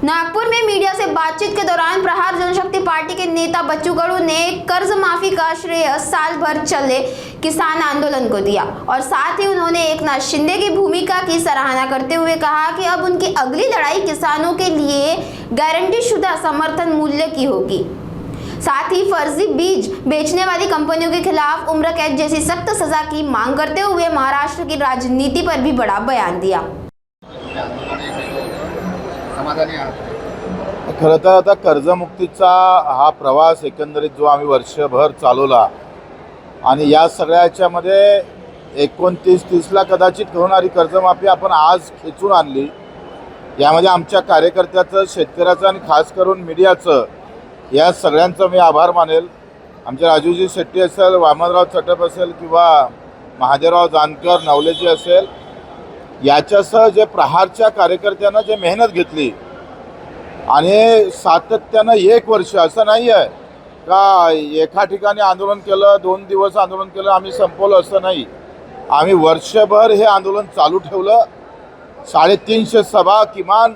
नागपुर में मीडिया से बातचीत के दौरान प्रहार जनशक्ति पार्टी के नेता बच्चू कडू ने कर्ज माफी का श्रेय साल भर चले किसान आंदोलन को दिया और साथ ही उन्होंने एकनाथ शिंदे की भूमिका की सराहना करते हुए कहा कि अब उनकी अगली लड़ाई किसानों के लिए गारंटी शुदा समर्थन मूल्य की होगी। साथ ही फर्जी बीज बेचने वाली कंपनियों के खिलाफ उम्र कैद जैसी सख्त सजा की मांग करते हुए महाराष्ट्र की राजनीति पर भी बड़ा बयान दिया। खरं तर आता कर्जमुक्तीचा हा प्रवास एकंदरीत जो आम्ही वर्षभर चालवला आणि या सगळ्या याच्यामध्ये 29-30ला कदाचित होणारी कर्जमाफी आपण आज खेचून आणली। यामध्ये आमच्या कार्यकर्त्याचं, शेतकऱ्याचं आणि खास करून मीडियाचं या सगळ्यांचं मी आभार मानेल। आमचे राजूजी शेट्टी असेल, वामनराव चटप असेल किंवा महादेवराव जानकर, नवलेजी असेल, याच्यासह जे प्रहारच्या कार्यकर्त्यांना जे मेहनत घेतली आणि सातत्यानं 1 वर्ष असं नाही आहे का एका ठिकाणी आंदोलन केलं, 2 दिवस आंदोलन केलं, आम्ही संपवलं असं नाही। आम्ही वर्षभर हे आंदोलन चालू ठेवलं। 350 सभा, किमान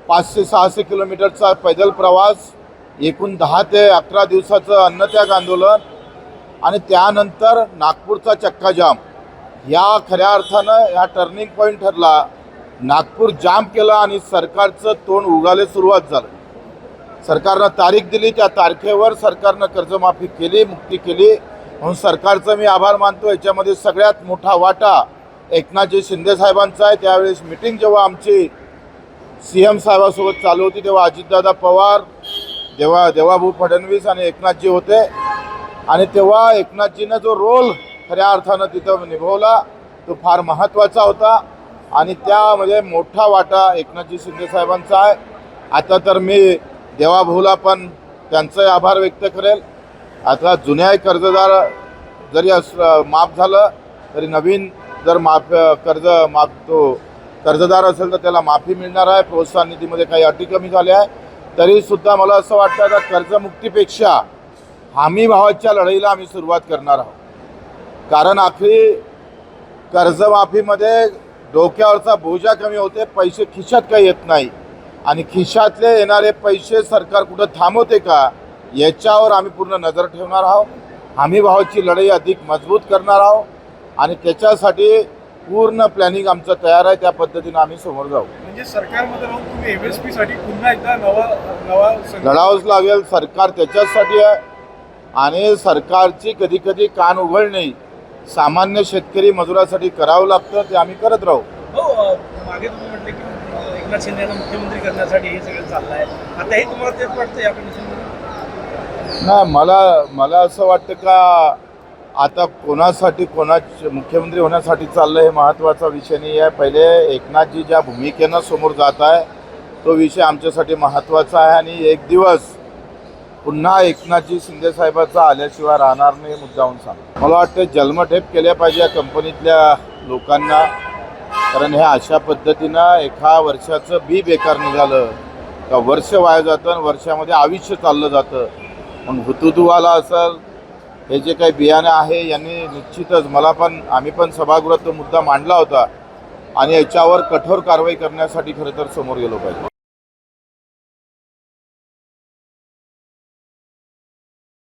500-600 किलोमीटरचा पैदल प्रवास, एकूण 10 ते 11 दिवसाचं अन्नत्याग आंदोलन आणि त्यानंतर नागपूरचा चक्काजाम। या खऱ्या अर्थानं या टर्निंग पॉईंट ठरला। नागपूर जाम केला आणि सरकारचं तोंड उघडायला सुरुवात झाली। सरकारनं तारीख दिली, त्या तारखेवर सरकारनं कर्जमाफी केली, मुक्ती केली, म्हणून सरकारचं मी आभार मानतो। याच्यामध्ये सगळ्यात मोठा वाटा एकनाथजी शिंदे साहेबांचा आहे। त्यावेळेस मीटिंग जेव्हा आमची सीएम साहेबांसोबत चालू होती तेव्हा अजितदादा पवार, देवाभाऊ फडणवीस आणि एकनाथजी होते आणि तेव्हा एकनाथजीनं जो रोल खऱ्या अर्थानं तिथं निभावला तो फार महत्त्वाचा होता आणि त्यामध्ये मोठा वाटा एकनाथजी शिंदे साहेबांचा आहे। आता तर मी देवाभाऊला पण त्यांचे आभार व्यक्त करेल। आता जुन्या कर्जदार जरी माफ झालं तरी नवीन जर कर्जदार असेल तर त्याला माफी मिळणार आहे। प्रोत्साहन निधीमध्ये काही अटी कमी झाल्या आहे, तरी सुद्धा मला असं वाटतं आता कर्जमुक्तीपेक्षा हमी भावाच्या लढाईला आम्ही सुरुवात करणार आहोत। कारण आखरी कर्जमाफीमध्ये डोक्यावरचा बोजा कमी होते, पैसे खिशात काही येत नाही आणि खिशातले येणारे पैसे सरकार कुठं थांबवते का याच्यावर आम्ही पूर्ण नजर ठेवणार आहोत। हमी भावाची लढाई अधिक मजबूत करणार आहोत आणि त्याच्यासाठी पूर्ण प्लॅनिंग आमचं तयार आहे। त्या पद्धतीने आम्ही समोर जाऊ। म्हणजे सरकारमध्ये राहून तुम्ही एमएसपी साठी पुन्हा एकदा नवा लढावंच लागेल। सरकार त्याच्यासाठी आहे आणि सरकारची कधी कधी कान उघडणे सामान्य शेतकरी मजुरासाठी करावं लागतं, ते आम्ही करत राहू। हो, मागे तुम्ही म्हटले की एकनाथ शिंदेला मुख्यमंत्री करण्यासाठी हे सगळं चाललं आहे, आता हे तुम्हाला तेच वाटतं या कंडिशनमध्ये? नाही, मला असं वाटतं का आता कोणासाठी मुख्यमंत्री होण्यासाठी चाललं हे महत्त्वाचा विषय नाही आहे। पहिले एकनाथजी ज्या भूमिकेनं समोर जात आहे तो विषय आमच्यासाठी महत्त्वाचा आहे आणि एक दिवस पुन्हा एकनाथजी शिंदे साहेबांचा आल्याशिवाय राहणार नाही मुद्दाहून सांग। मला वाटतं जन्मठेप केल्या पाहिजे या कंपनीतल्या लोकांना, कारण हे अशा पद्धतीनं एका वर्षाचं बी बेकार निघालं का वर्ष वाया जातं आणि वर्षामध्ये आयुष्य चाललं जातं। मग हुतुतुवाला असेल हे जे काही बियाणं आहे यांनी निश्चितच आम्ही पण सभागृहात तो मुद्दा मांडला होता आणि याच्यावर कठोर कारवाई करण्यासाठी खरं तर समोर गेलो पाहिजे।